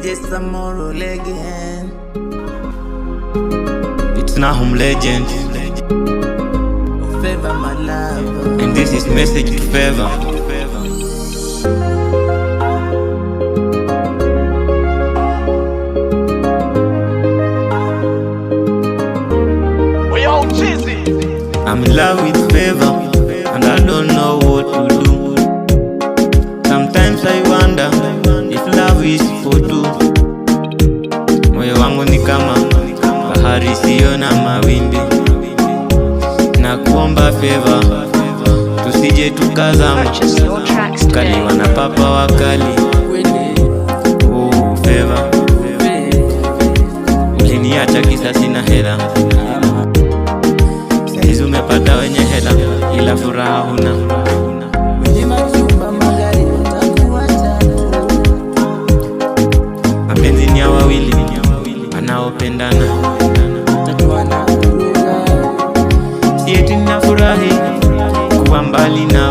just a moral legend. It's Nahum Legend, Favor my love, and this is message to Favor. I'm in love with Favor, and I don't know what to do. Sometimes I wonder if love is for two. Moyo wangu ni kama bahari isiyo na mawimbi. Na kuomba Favor, tusije tukazama, kaliwa na papa wakali. Oh Favor, uliniacha kisa sina hela. Saizi umepata wenye hela, ila furaha huna. Mapenzi ni ya wawili wanaopendana. Si eti ninafurahi kuwa mbali nawe.